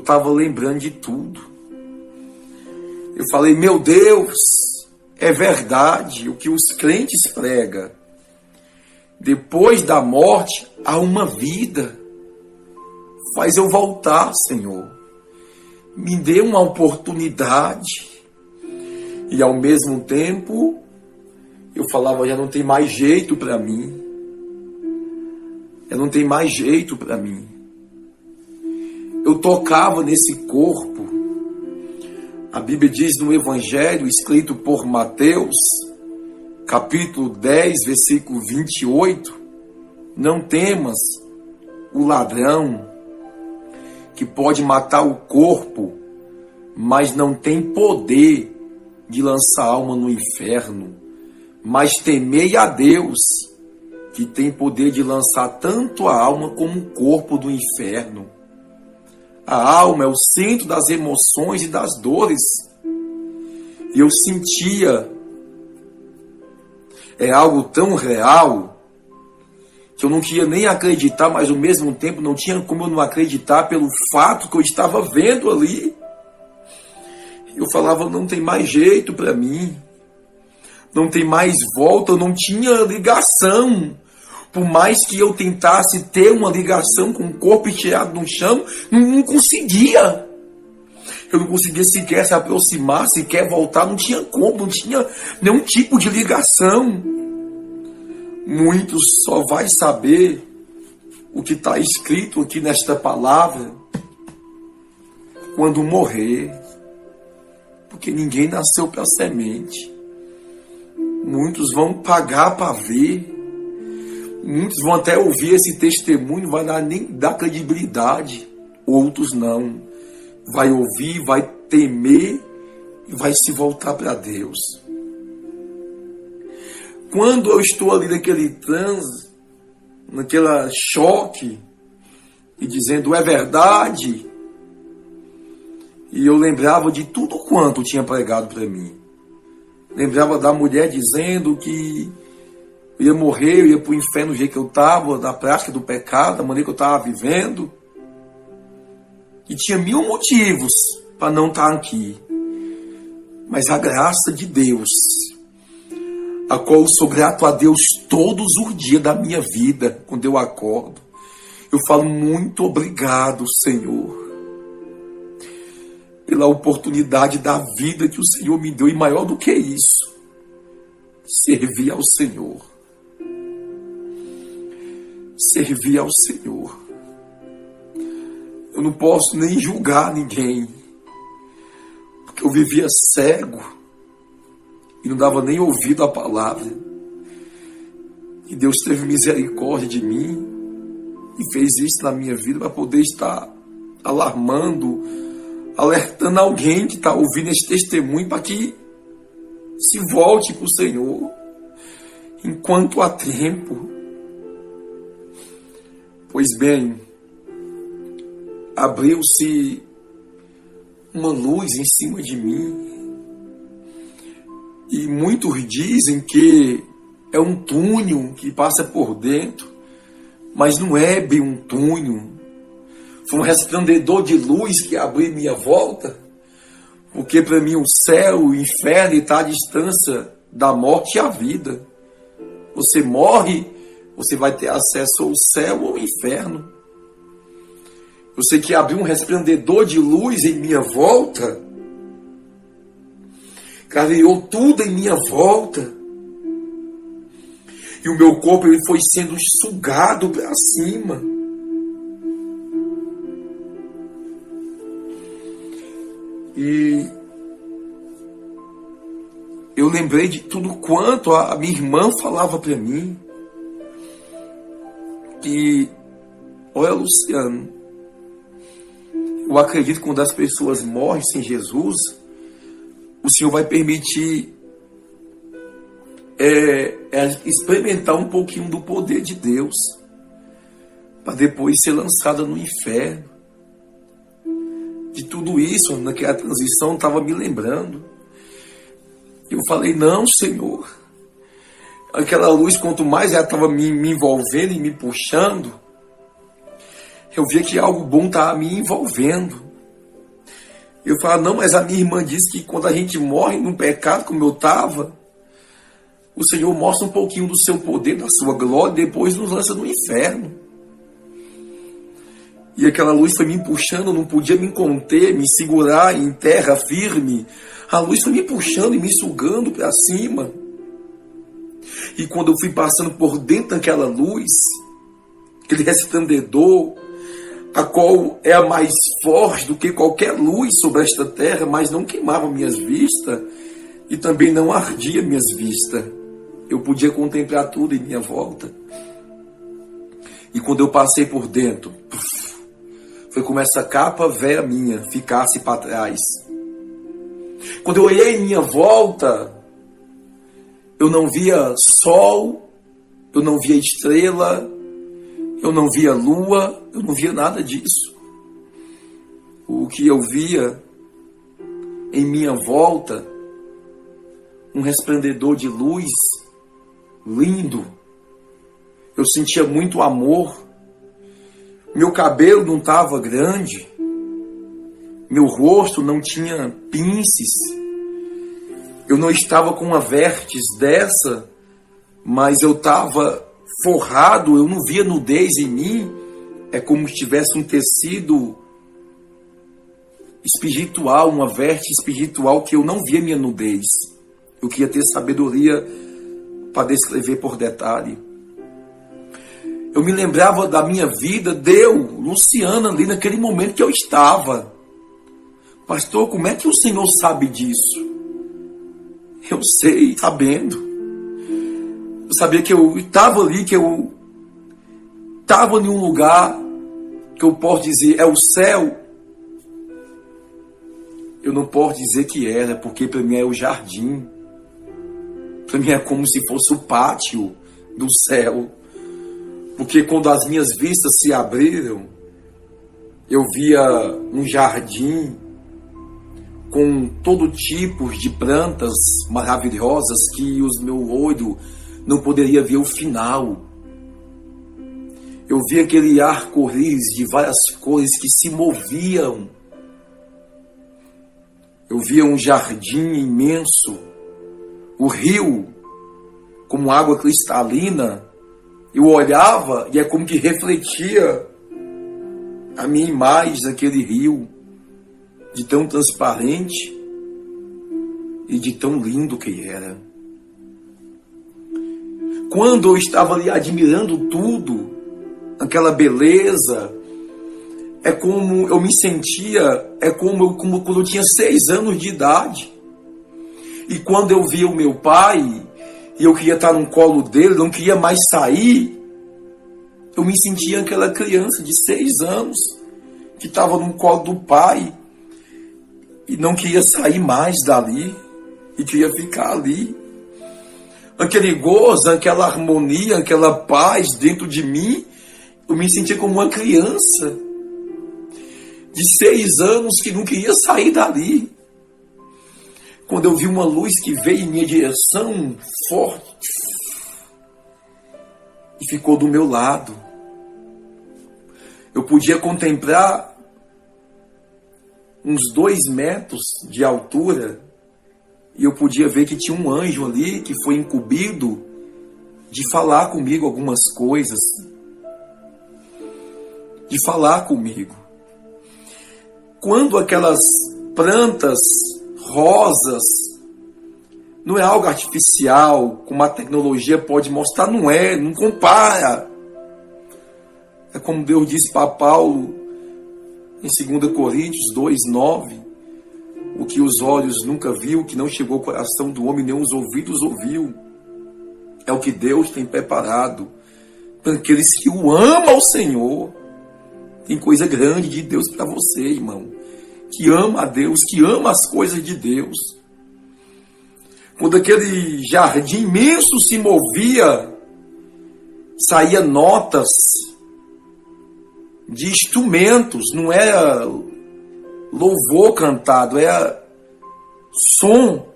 estava lembrando de tudo. Eu falei, meu Deus, é verdade o que os crentes pregam. Depois da morte, há uma vida. Faz eu voltar, Senhor. Me dê uma oportunidade. E ao mesmo tempo, eu falava, já não tem mais jeito para mim. Já não tem mais jeito para mim. Eu tocava nesse corpo. A Bíblia diz no Evangelho, escrito por Mateus, capítulo 10, versículo 28, não temas o ladrão que pode matar o corpo, mas não tem poder de lançar a alma no inferno. Mas temei a Deus, que tem poder de lançar tanto a alma como o corpo do inferno. A alma é o centro das emoções e das dores. E eu sentia, é algo tão real, que eu não queria nem acreditar, mas ao mesmo tempo não tinha como eu não acreditar pelo fato que eu estava vendo ali. Eu falava, não tem mais jeito para mim, não tem mais volta, eu não tinha ligação. Por mais que eu tentasse ter uma ligação com o corpo tirado no chão, não conseguia. Eu não conseguia sequer se aproximar, sequer voltar, não tinha como, não tinha nenhum tipo de ligação. Muitos só vai saber o que está escrito aqui nesta palavra quando morrer. Porque ninguém nasceu para semente. Muitos vão pagar para ver. Muitos vão até ouvir esse testemunho, não vai nem dar credibilidade. Outros não. Vai ouvir, vai temer e vai se voltar para Deus. Quando eu estou ali naquele transe, naquele choque, e dizendo, é verdade, e eu lembrava de tudo quanto tinha pregado para mim. Lembrava da mulher dizendo que eu ia morrer, eu ia para o inferno do jeito que eu estava, da prática do pecado, da maneira que eu estava vivendo. E tinha 1000 motivos para não estar aqui. Mas a graça de Deus, a qual eu sou grato a Deus todos os dias da minha vida, quando eu acordo, eu falo muito obrigado, Senhor, pela oportunidade da vida que o Senhor me deu, e maior do que isso, servir ao Senhor. Servir ao Senhor. Eu não posso nem julgar ninguém, porque eu vivia cego e não dava nem ouvido à palavra. E Deus teve misericórdia de mim e fez isso na minha vida para poder estar alarmando, alertando alguém que está ouvindo esse testemunho para que se volte para o Senhor enquanto há tempo. Pois bem, abriu-se uma luz em cima de mim. E muitos dizem que é um túnel que passa por dentro, mas não é bem um túnel. Foi um resplandecedor de luz que abriu minha volta, porque para mim o céu, o inferno está à distância da morte e a vida. Você morre, você vai ter acesso ao céu ou ao inferno. Eu sei que abriu um resplandecedor de luz em minha volta, clareou tudo em minha volta, e o meu corpo ele foi sendo sugado para cima. E eu lembrei de tudo quanto a minha irmã falava para mim, que, olha, Luciano, eu acredito que quando as pessoas morrem sem Jesus, o Senhor vai permitir experimentar um pouquinho do poder de Deus, para depois ser lançada no inferno. De tudo isso, naquela transição, estava me lembrando. Eu falei, não, Senhor. Aquela luz, quanto mais ela estava me envolvendo e me puxando, eu via que algo bom estava me envolvendo. Eu falo, não, mas a minha irmã disse que quando a gente morre num pecado como eu estava, o Senhor mostra um pouquinho do seu poder, da sua glória, e depois nos lança no inferno. E aquela luz foi me puxando, não podia me conter, me segurar em terra firme. A luz foi me puxando e me sugando para cima. E quando eu fui passando por dentro daquela luz, aquele resplendor, a qual é a mais forte do que qualquer luz sobre esta terra, mas não queimava minhas vistas e também não ardia minhas vistas. Eu podia contemplar tudo em minha volta. E quando eu passei por dentro, foi como essa capa velha minha ficasse para trás. Quando eu olhei em minha volta, eu não via sol, eu não via estrela, eu não via lua, eu não via nada disso. O que eu via em minha volta, um resplendor de luz lindo. Eu sentia muito amor. Meu cabelo não estava grande, meu rosto não tinha pinces, eu não estava com uma vértice dessa, mas eu estava forrado, eu não via nudez em mim, é como se tivesse um tecido espiritual, uma vértice espiritual que eu não via minha nudez. Eu queria ter sabedoria para descrever por detalhe. Eu me lembrava da minha vida, Luciana, ali naquele momento que eu estava. Pastor, como é que o Senhor sabe disso? Eu sei, sabendo. Eu sabia que eu estava ali, que eu estava em um lugar que eu posso dizer, é o céu. Eu não posso dizer que era, porque para mim é o jardim. Para mim é como se fosse o pátio do céu. Porque quando as minhas vistas se abriram, eu via um jardim com todo tipo de plantas maravilhosas que o meu olho não poderia ver o final. Eu via aquele arco-íris de várias cores que se moviam. Eu via um jardim imenso, o rio como água cristalina. Eu olhava e é como que refletia a minha imagem naquele rio, de tão transparente e de tão lindo que era. Quando eu estava ali admirando tudo, aquela beleza, é como eu me sentia, como quando eu tinha 6 anos de idade. E quando eu via o meu pai, e eu queria estar no colo dele, não queria mais sair, eu me sentia aquela criança de 6 anos, que estava no colo do pai, e não queria sair mais dali, e queria ficar ali. Aquele gozo, aquela harmonia, aquela paz dentro de mim, eu me sentia como uma criança de 6 anos que não queria sair dali. Quando eu vi uma luz que veio em minha direção, forte, e ficou do meu lado, eu podia contemplar uns 2 metros de altura, e eu podia ver que tinha um anjo ali que foi incumbido de falar comigo algumas coisas, de falar comigo. Quando aquelas plantas rosas, não é algo artificial, como a tecnologia pode mostrar, não compara. É como Deus disse para Paulo em 2 Coríntios 2:9, o que os olhos nunca viu, que não chegou ao coração do homem, nem os ouvidos ouviu, é o que Deus tem preparado para aqueles que o amam ao Senhor. Tem coisa grande de Deus para você, irmão, que ama a Deus, que ama as coisas de Deus. Quando aquele jardim imenso se movia, saía notas de instrumentos, não era louvor cantado, era som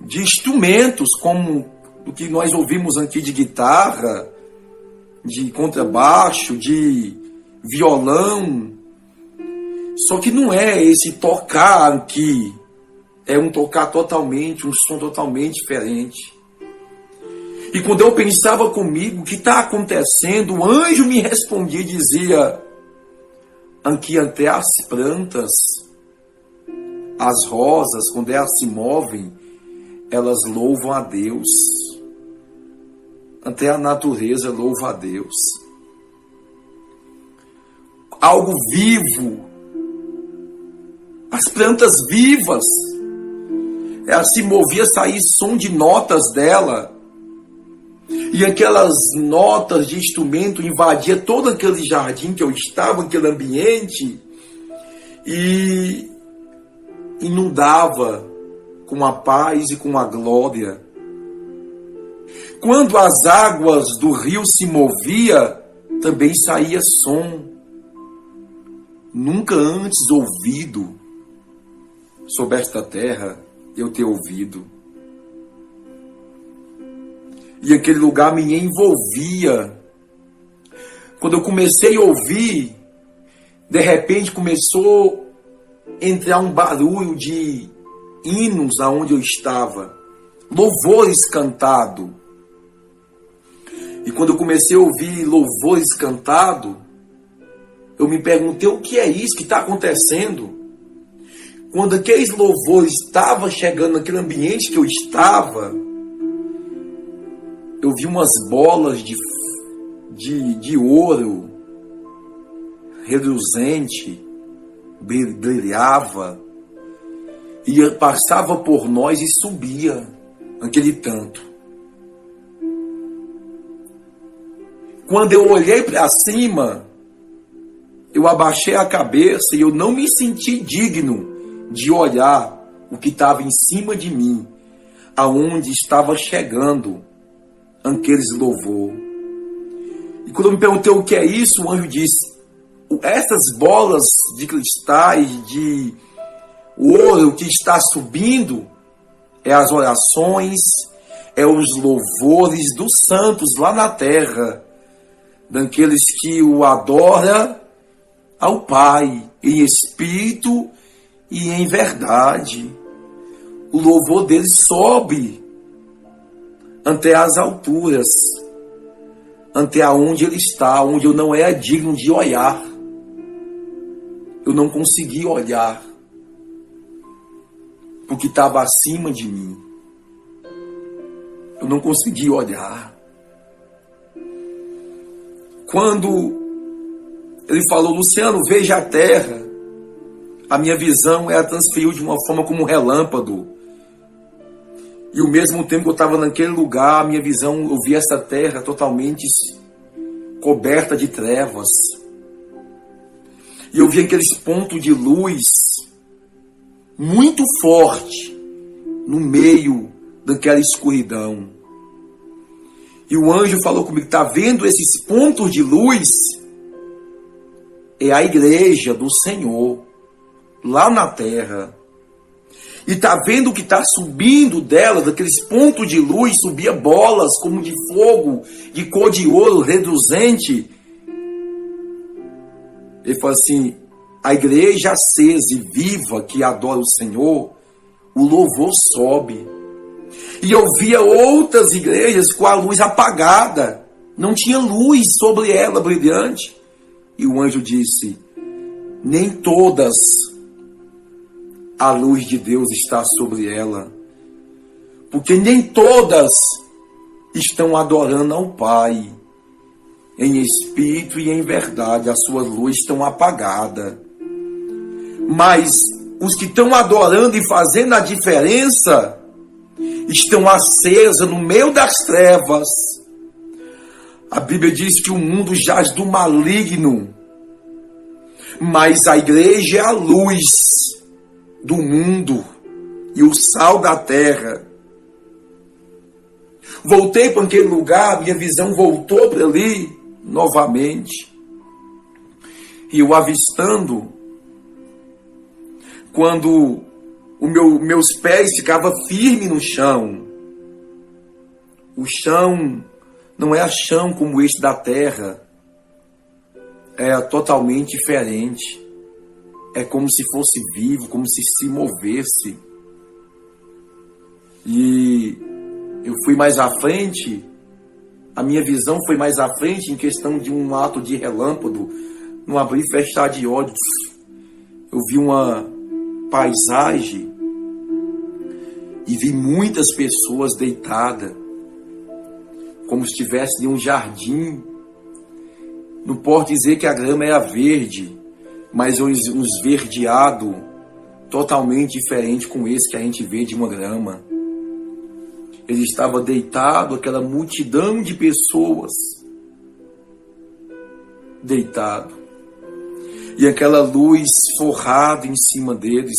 de instrumentos, como o que nós ouvimos aqui de guitarra, de contrabaixo, de violão. Só que não é esse tocar aqui. É um tocar totalmente, um som totalmente diferente. E quando eu pensava comigo, o que está acontecendo? O anjo me respondia e dizia: aqui até as plantas, as rosas, quando elas se movem, elas louvam a Deus. Até a natureza louva a Deus. Algo vivo. As plantas vivas. Ela se movia, saía som de notas dela. E aquelas notas de instrumento invadia todo aquele jardim que eu estava, aquele ambiente. E inundava com a paz e com a glória. Quando as águas do rio se movia, também saía som. Nunca antes ouvido sobre esta terra eu ter ouvido. E aquele lugar me envolvia. Quando eu comecei a ouvir, de repente começou a entrar um barulho de hinos aonde eu estava. Louvores cantados. E quando eu comecei a ouvir louvores cantados, eu me perguntei o que é isso que está acontecendo. Quando aqueles louvores estavam chegando naquele ambiente que eu estava, eu vi umas bolas de ouro reluzente, brilhava, e passava por nós e subia aquele tanto. Quando eu olhei para cima, eu abaixei a cabeça e eu não me senti digno de olhar o que estava em cima de mim, aonde estava chegando aqueles louvor. E quando eu me perguntei o que é isso, o anjo disse: essas bolas de cristais, de ouro que está subindo, é as orações, é os louvores dos santos lá na terra, daqueles que o adoram ao Pai, em espírito e em verdade. O louvor dele sobe ante as alturas, ante aonde ele está, onde eu não era digno de olhar. Eu não consegui olhar, porque estava acima de mim. Eu não consegui olhar. Quando ele falou: Luciano, veja a terra, a minha visão ela transferiu de uma forma como um relâmpago. E ao mesmo tempo que eu estava naquele lugar, a minha visão, eu vi essa terra totalmente coberta de trevas. E eu vi aqueles pontos de luz muito forte no meio daquela escuridão. E o anjo falou comigo: está vendo esses pontos de luz? É a igreja do Senhor, lá na terra. E está vendo o que está subindo dela, daqueles pontos de luz, subia bolas como de fogo, de cor de ouro reluzente. Ele falou assim: a igreja acesa e viva que adora o Senhor, o louvor sobe. E eu via outras igrejas com a luz apagada, não tinha luz sobre ela brilhante. E o anjo disse: nem todas a luz de Deus está sobre ela, porque nem todas estão adorando ao Pai em espírito e em verdade. As suas luzes estão apagadas. Mas os que estão adorando e fazendo a diferença estão acesas no meio das trevas. A Bíblia diz que o mundo jaz do maligno, mas a igreja é a luz do mundo e o sal da terra. Voltei para aquele lugar, minha visão voltou para ali novamente. E eu avistando, quando meus pés ficavam firmes no chão. O chão não é chão como este da terra. É totalmente diferente. é como se fosse vivo, como se movesse. E eu fui mais à frente, a minha visão foi mais à frente em questão de um ato de relâmpago, no abrir e fechar de olhos. Eu vi uma paisagem e vi muitas pessoas deitadas, como se estivesse em um jardim. Não posso dizer que a grama era verde, mas um esverdeado totalmente diferente com esse que a gente vê de uma grama. Ele estava deitado, aquela multidão de pessoas deitado, e aquela luz forrada em cima deles,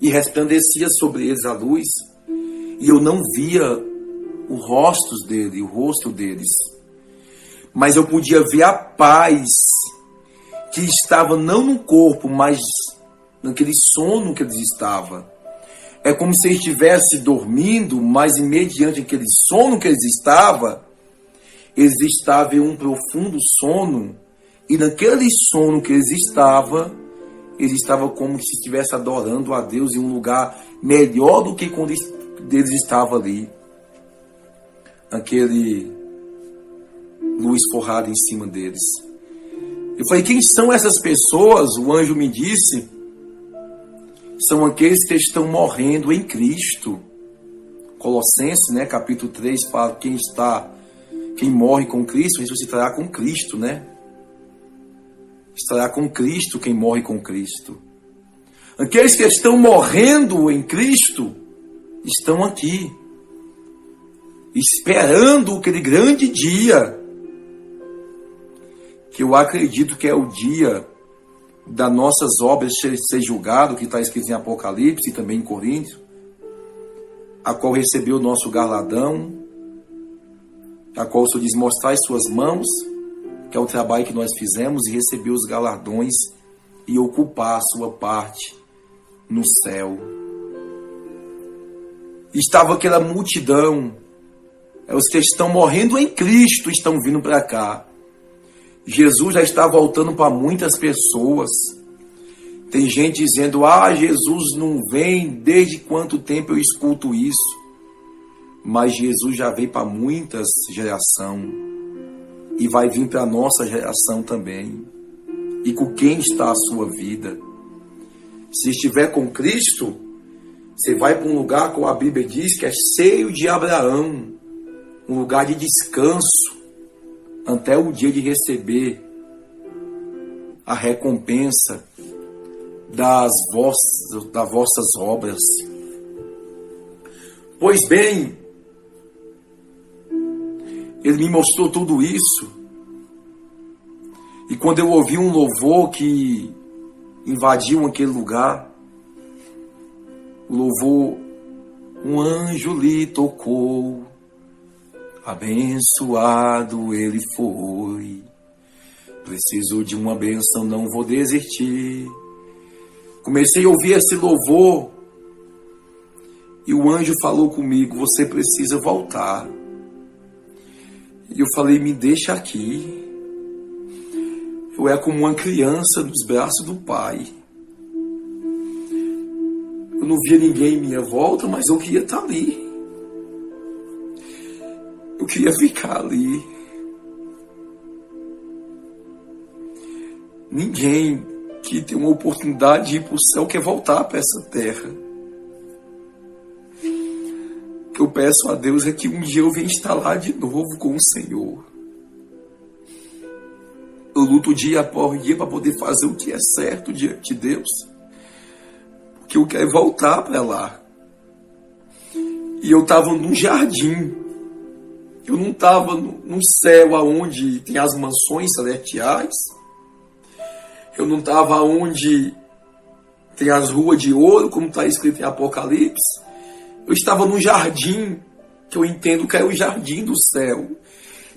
e resplandecia sobre eles a luz, e eu não via o rosto deles, mas eu podia ver a paz que estava não no corpo, mas naquele sono que eles estavam. É como se eles estivessem dormindo, mas mediante aquele sono que eles estavam em um profundo sono, e naquele sono que eles estavam como se estivessem adorando a Deus em um lugar melhor do que quando eles estavam ali. Aquele luz forrada em cima deles. Eu falei, quem são essas pessoas? O anjo me disse, são aqueles que estão morrendo em Cristo. Colossenses, né, capítulo 3, fala quem morre com Cristo, ressuscitará com Cristo, né? Estará com Cristo quem morre com Cristo. Aqueles que estão morrendo em Cristo estão aqui, esperando aquele grande dia, que eu acredito que é o dia das nossas obras ser julgado, que está escrito em Apocalipse e também em Coríntios, a qual recebeu o nosso galardão, a qual o Senhor diz, mostrai suas mãos, que é o trabalho que nós fizemos, e receber os galardões e ocupar a sua parte no céu. Estava aquela multidão, os que estão morrendo em Cristo estão vindo para cá. Jesus já está voltando para muitas pessoas. Tem gente dizendo, Jesus não vem, desde quanto tempo eu escuto isso? Mas Jesus já veio para muitas gerações, e vai vir para a nossa geração também. E com quem está a sua vida? Se estiver com Cristo, você vai para um lugar, como a Bíblia diz, que é seio de Abraão, um lugar de descanso, até o dia de receber a recompensa das vossas obras. Pois bem, ele me mostrou tudo isso, e quando eu ouvi um louvor que invadiu aquele lugar, o louvor, um anjo lhe tocou, abençoado ele foi, preciso de uma bênção, não vou desistir. Comecei a ouvir esse louvor, e o anjo falou comigo, você precisa voltar. E eu falei, me deixa aqui. Eu era como uma criança nos braços do pai. Eu não via ninguém em minha volta, mas eu queria estar ali. Eu queria ficar ali. Ninguém que tem uma oportunidade de ir para o céu quer voltar para essa terra. O que eu peço a Deus é que um dia eu venha estar lá de novo com o Senhor. Eu luto dia após dia para poder fazer o que é certo diante de Deus, porque eu quero voltar para lá. E eu estava num jardim. Eu não estava no céu onde tem as mansões celestiais. Eu não estava onde tem as ruas de ouro, como está escrito em Apocalipse. Eu estava num jardim, que eu entendo que é o jardim do céu.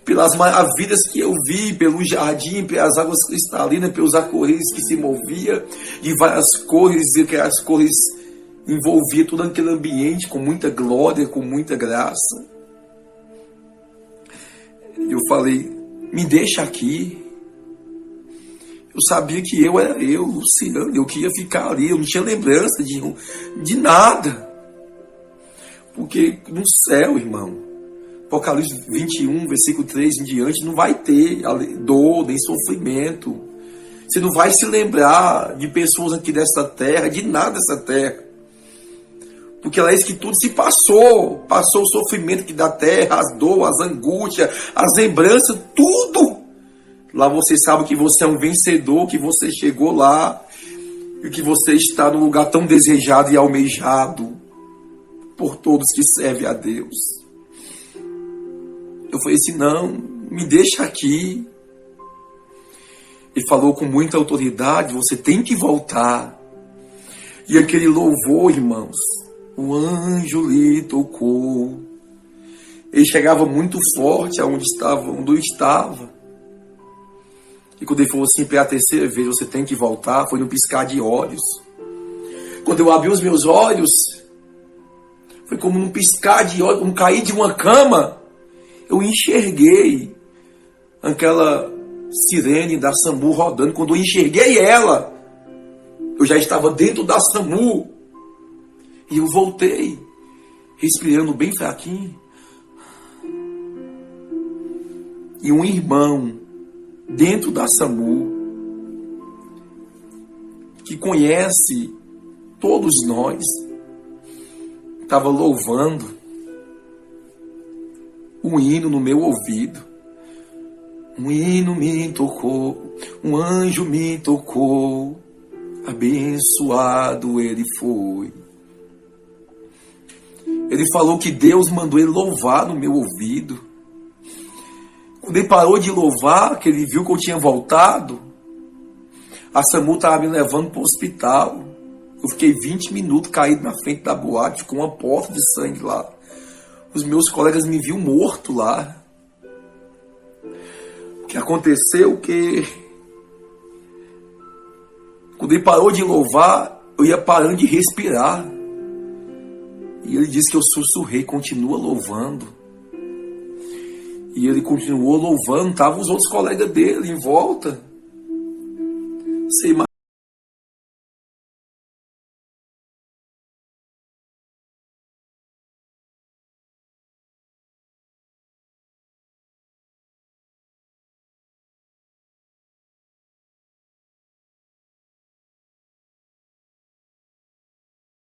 Pelas maravilhas que eu vi, pelo jardim, pelas águas cristalinas, pelos arco-íris que se movia, de várias cores, e que as cores envolviam todo aquele ambiente com muita glória, com muita graça. Eu falei, me deixa aqui. Eu sabia que eu era eu, Luciano, eu queria ficar ali, eu não tinha lembrança de nada. Porque no céu, irmão, Apocalipse 21, versículo 3 em diante, não vai ter dor, nem sofrimento. Você não vai se lembrar de pessoas aqui dessa terra, de nada dessa terra. Porque lá diz que tudo se passou. Passou o sofrimento aqui da terra, as dores, as angústias, as lembranças, tudo. Lá você sabe que você é um vencedor, que você chegou lá e que você está num lugar tão desejado e almejado por todos que servem a Deus. Eu falei assim, não, me deixa aqui. Ele falou com muita autoridade, você tem que voltar. E aquele louvor, irmãos, o anjo lhe tocou. Ele chegava muito forte aonde onde eu estava. E quando ele falou assim, pela terceira vez, você tem que voltar, foi no piscar de olhos. Quando eu abri os meus olhos, foi como num piscar de olhos, como cair de uma cama. Eu enxerguei aquela sirene da SAMU rodando. Quando eu enxerguei ela, eu já estava dentro da SAMU. E eu voltei, respirando bem fraquinho. E um irmão dentro da SAMU, que conhece todos nós, estava louvando um hino no meu ouvido. Um hino me tocou, um anjo me tocou, abençoado ele foi. Ele falou que Deus mandou ele louvar no meu ouvido. Quando ele parou de louvar, que ele viu que eu tinha voltado, a SAMU estava me levando para o hospital. Eu fiquei 20 minutos caído na frente da boate, com uma poça de sangue lá. Os meus colegas me viam morto lá. O que aconteceu que quando ele parou de louvar, eu ia parando de respirar. E ele disse que eu sussurrei, continua louvando. E ele continuou louvando, estavam os outros colegas dele em volta.